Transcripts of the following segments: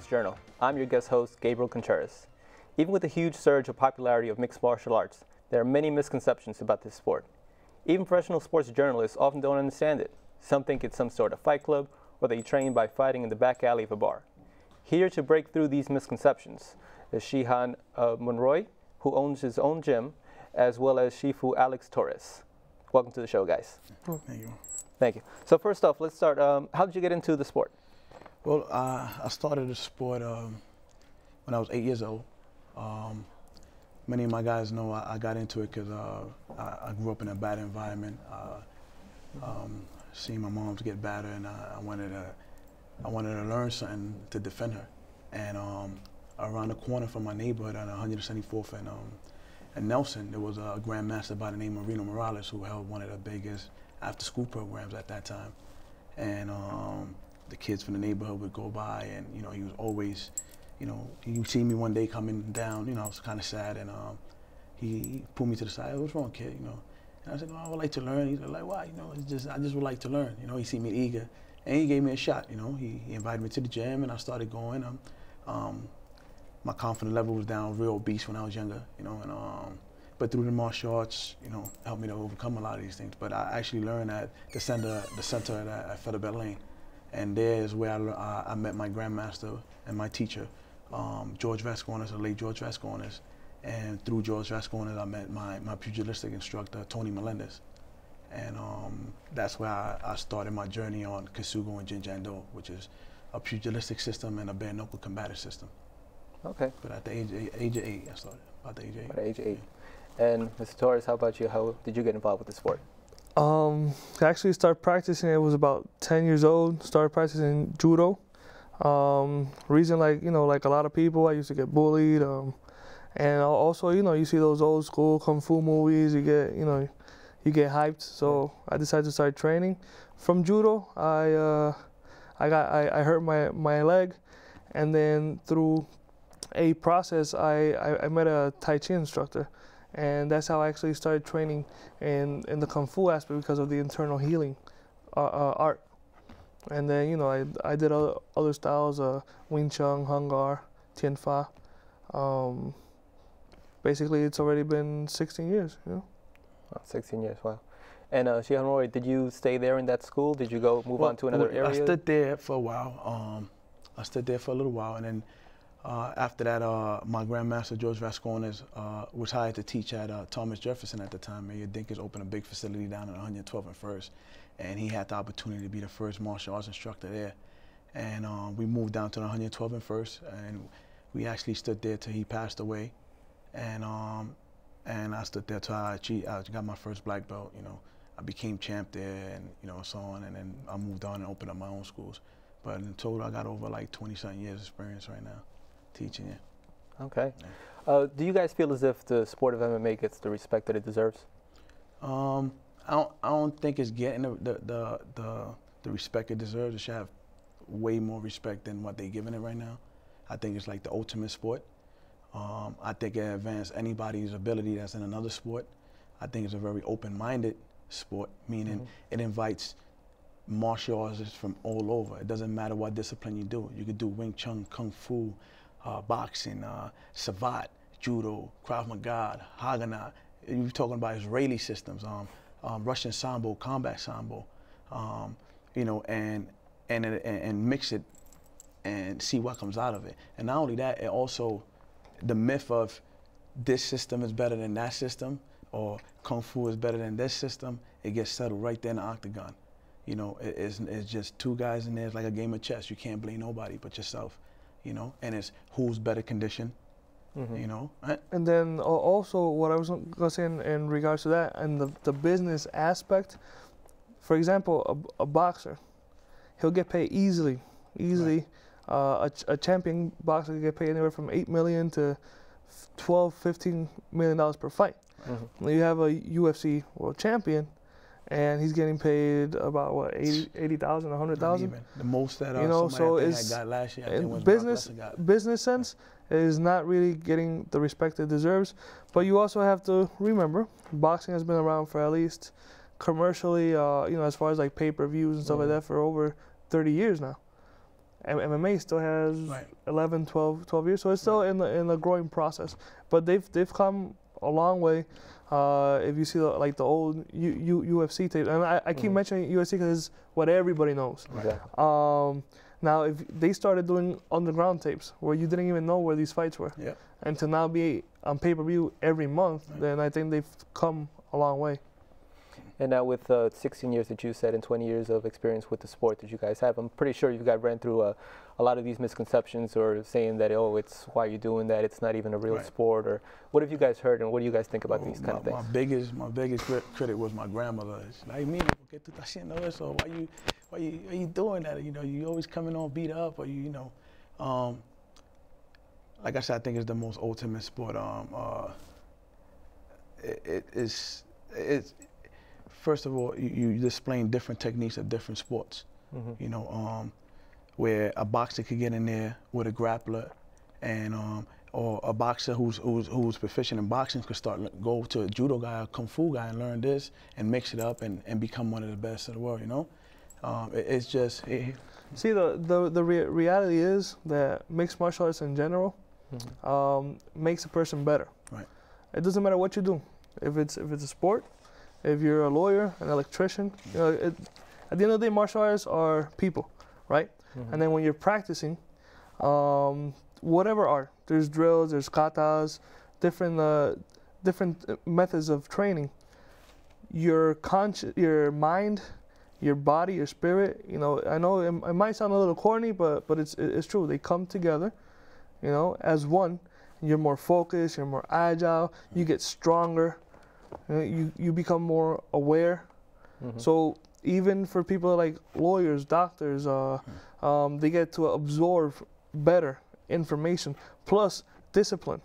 Journal. I'm your guest host, Gabriel Contreras. Even with the huge surge of popularity of mixed martial arts, there are many misconceptions about this sport. Even professional sports journalists often don't understand it. Some think it's some sort of fight club, or they train by fighting in the back alley of a bar. Here to break through these misconceptions is Shihan Monroig, who owns his own gym, as well as Shifu Torres. Welcome to the show, guys. Thank you. Thank you. So first off, let's start. How did you get into the sport? Well, I started the sport when I was 8 years old. Many of my guys know I got into it because I grew up in a bad environment. Seeing my mom get battered, and I wanted to learn something to defend her. And around the corner from my neighborhood on 174th and Nelson, there was a grandmaster by the name of Reno Morales who held one of the biggest after-school programs at that time. And the kids from the neighborhood would go by, and he was always, he see me one day coming down, I was kind of sad, and he pulled me to the side. "What's wrong, kid?" And I said, "No, I would like to learn." He's like, "Why?" I just would like to learn. He see me eager, and he gave me a shot. He invited me to the gym, and I started going. My confidence level was down real beast when I was younger, but through the martial arts, helped me to overcome a lot of these things. But I actually learned at the center at Featherbed Lane. And there is where I met my grandmaster and my teacher, George Vascones, the late George Vascones. And through George Vascones, I met my pugilistic instructor, Tony Melendez. And that's where I started my journey on Kisugo and Jinjando, which is a pugilistic system and a bare knuckle combative system. Okay. But at the age of 8, I started, about the age of 8. At age 8. Yeah. And Mr. Torres, how about you? How did you get involved with the sport? I actually started practicing, it was about 10 years old, started practicing judo. Reason like a lot of people, I used to get bullied. And also, you see those old school Kung Fu movies, you get hyped. So I decided to start training. From judo, I hurt my leg, and then through a process, I met a Tai Chi instructor. And that's how I actually started training in the Kung Fu aspect because of the internal healing art. And then, I did other styles, Wing Chun, Hung Gar, Tien Fa. Basically, it's already been 16 years, 16 years, wow. And Shihan Roy, did you stay there in that school? Did you move on to another area? I stood there for a while. I stood there for a little while, and then after that, my grandmaster, George Vascones, was hired to teach at Thomas Jefferson at the time. Mayor Dinkins opened a big facility down at 112th and First, and he had the opportunity to be the first martial arts instructor there. And we moved down to the 112th and First, and we actually stood there till he passed away. And I stood there till I got my first black belt. I became champ there, and so on. And then I moved on and opened up my own schools. But in total, I got over like 20-something years experience right now teaching it. Okay. Yeah. Do you guys feel as if the sport of MMA gets the respect that it deserves? I don't think it's getting the respect it deserves. It should have way more respect than what they're giving it right now. I think it's like the ultimate sport. I think it advances anybody's ability that's in another sport. I think it's a very open-minded sport, meaning it invites martial artists from all over. It doesn't matter what discipline you do. You could do Wing Chun, Kung Fu, boxing, Savate, Judo, Krav Maga, Haganah. You're talking about Israeli systems, Russian Sambo, combat Sambo, and mix it and see what comes out of it. And not only that, it also, the myth of this system is better than that system, or Kung Fu is better than this system, it gets settled right there in the octagon. It's just two guys in there. It's like a game of chess. You can't blame nobody but yourself, and it's who's better conditioned, right? And then also what I was going to say in regards to that and the business aspect, for example, a boxer, he'll get paid easily. Right. A champion boxer can get paid anywhere from $8 million to $12–15 million per fight. You have a UFC world champion, and he's getting paid about what, 80,000, 100,000. The most that so it's got last year. In business sense, is not really getting the respect it deserves. But you also have to remember, boxing has been around for at least commercially, as far as like pay-per-views and stuff like that, for over 30 years now. MMA still has Right. 11, 12 years, so it's still in the growing process. But they've come a long way. If you see like the old UFC tapes, and I keep mentioning UFC because it's what everybody knows. Exactly. Now, if they started doing underground tapes where you didn't even know where these fights were, Yeah. and to now be on pay-per-view every month, then I think they've come a long way. And now with 16 years that you said and 20 years of experience with the sport that you guys have, I'm pretty sure you guys ran through a lot of these misconceptions or saying that, oh, it's why you're doing that, it's not even a real sport, or what have you guys heard and what do you guys think about these kind of things? My biggest critic was my grandmother. She's like, "Mira, ¿por qué tú estás haciendo eso? Why you doing that? You know, you always coming on beat up, or you know." Like I said, I think it's the most ultimate sport. It's first of all, you displaying different techniques of different sports. You know, where a boxer could get in there with a grappler, and or a boxer who's proficient in boxing could go to a judo guy, a kung fu guy, and learn this and mix it up and become one of the best in the world. You know, it's just. See, the reality is that mixed martial arts in general makes a person better. Right. It doesn't matter what you do. If it's a sport, if you're a lawyer, an electrician, you know, at the end of the day, martial arts are people, right? And then when you're practicing, whatever art, there's drills, there's katas, different methods of training. Your mind, your body, your spirit. You know, I know it might sound a little corny, but it's true. They come together, you know, as one. You're more focused. You're more agile. You get stronger. You become more aware. So even for people like lawyers, doctors, they get to absorb better information. Plus discipline.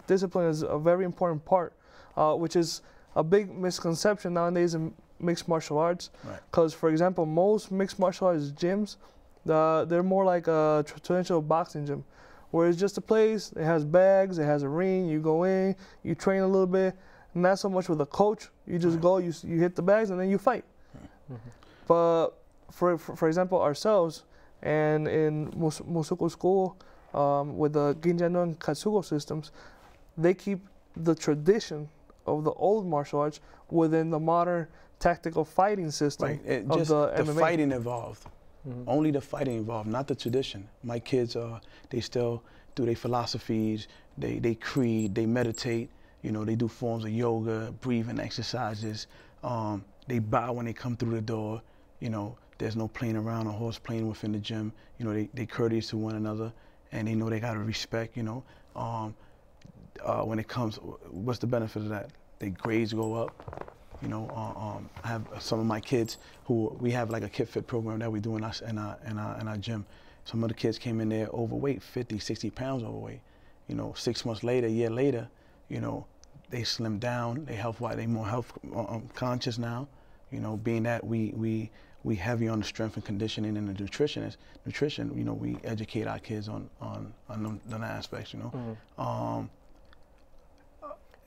Discipline is a very important part, which is a big misconception nowadays in mixed martial arts. Because, for example, most mixed martial arts gyms, they're more like a traditional boxing gym, where it's just a place. It has bags. It has a ring. You go in. You train a little bit. Not so much with a coach. You just go. You hit the bags and then you fight. But for example, ourselves and in Musuko school with the Ginjano and Katsugo systems, they keep the tradition of the old martial arts within the modern tactical fighting system of just the MMA. Fighting evolved. Only the fighting evolved, not the tradition. My kids, they still do their philosophies, they creed, they meditate. You know, they do forms of yoga, breathing exercises. They bow when they come through the door. You know, there's no playing around or horse playing within the gym. You know, they courteous to one another, and they know they gotta respect. You know, when it comes, what's the benefit of that? Their grades go up. You know, I have some of my kids who we have like a kid fit program that we do in our gym. Some of the kids came in there overweight, 50, 60 pounds overweight. You know, 6 months later, a year later, you know, they slimmed down. They more health conscious now. You know, being that we heavy on the strength and conditioning and the nutrition. You know, we educate our kids on them aspects. You know.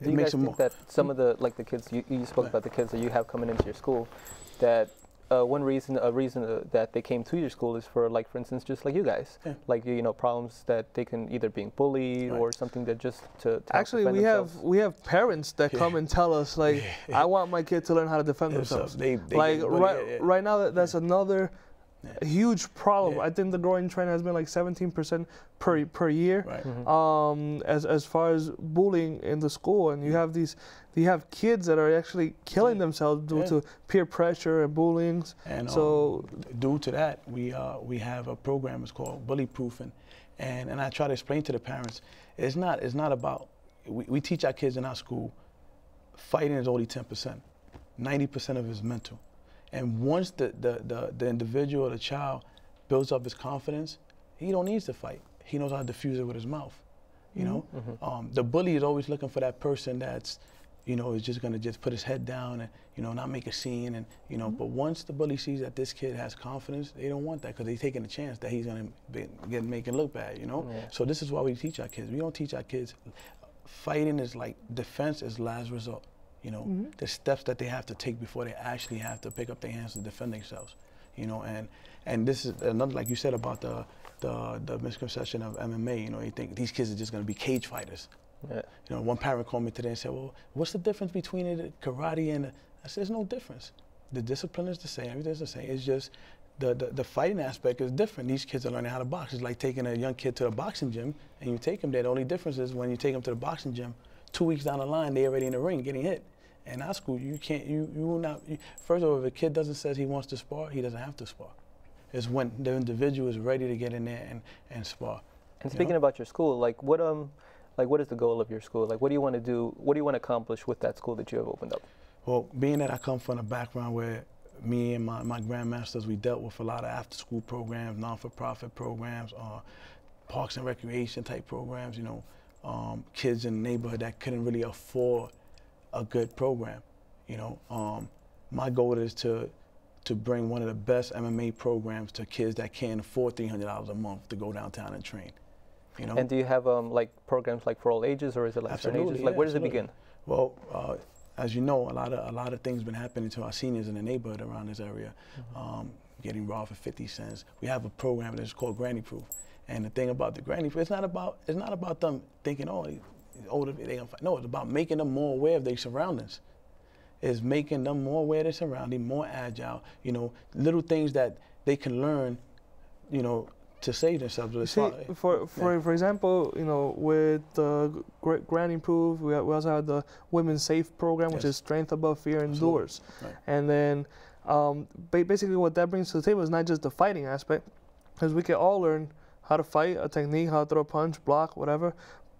Do you guys think that some of the kids you spoke about the kids that you have coming into your school, that a reason that they came to your school is for instance just like you guys, you know, problems that they can either being bullied or something that just to actually we have parents that come and tell us I want my kid to learn how to defend themselves. Right now that's another huge problem. I think the growing trend has been like 17% per year. As far as bullying in the school, and you have kids that are actually killing themselves due to peer pressure and bullying. And so due to that, we have a program. It's called bully proofing, and I try to explain to the parents, it's not about we teach our kids in our school. Fighting is only 10%. 90% of it is mental. And once the individual or the child builds up his confidence, he don't need to fight. He knows how to diffuse it with his mouth. You know, the bully is always looking for that person that's, you know, is just gonna put his head down and, you know, not make a scene and, you know. But once the bully sees that this kid has confidence, they don't want that because they're taking a chance that he's gonna make it look bad. You know. So this is why we teach our kids. We don't teach our kids. Fighting is like defense is last resort. You know, the steps that they have to take before they actually have to pick up their hands to defend themselves. you know, and this is another, like you said about the misconception of MMA. You know, you think these kids are just going to be cage fighters. Yeah. You know, one parent called me today and said, "Well, what's the difference between karate and?" I said, "There's no difference. The discipline is the same. Everything's the same. It's just the fighting aspect is different. These kids are learning how to box. It's like taking a young kid to a boxing gym and you take them there. The only difference is when you take them to the boxing gym, 2 weeks down the line, they're already in the ring getting hit. In our school, you can't. You will not. First of all, if a kid doesn't say he wants to spar, he doesn't have to spar. It's when the individual is ready to get in there and spar." And speaking about your school, like what is the goal of your school? Like, what do you want to do? What do you want to accomplish with that school that you have opened up? Well, being that I come from a background where me and my grandmasters, we dealt with a lot of after-school programs, non-for-profit programs, parks and recreation type programs, you know, kids in the neighborhood that couldn't really afford a good program, you know. My goal is to bring one of the best MMA programs to kids that can't afford $300 a month to go downtown and train. You know? And do you have like programs like for all ages, or is it like certain ages? Like, where does it begin? Well, as you know, a lot of things been happening to our seniors in the neighborhood around this area, getting robbed for 50 cents. We have a program that's called Granny Proof, and the thing about the Granny Proof, it's not about them thinking, oh, he's older, they gonna fight. No, it's about making them more aware of their surroundings. It's making them more aware of their surroundings, more agile. You know, little things that they can learn, you know, to save themselves. See, for example, you know, with the Granny Proof, we also have the Women's Safe program, which is Strength Above Fear Endures. Right. And then basically what that brings to the table is not just the fighting aspect, because we can all learn how to fight, a technique, how to throw a punch, block, whatever,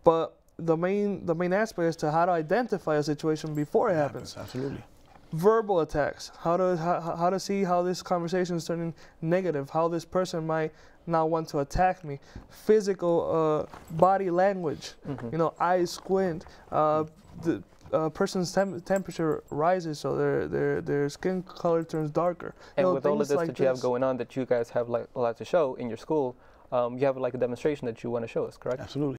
but the main aspect is to how to identify a situation before it happens. Absolutely. Verbal attacks, how to see how this conversation is turning negative, how this person might now want to attack me. Physical body language, you know, eyes squint, the person's temperature rises, so their skin color turns darker. And you know, with all of this like that you have going on, that you guys have like a lot to show in your school, you have like a demonstration that you want to show us, correct? Absolutely.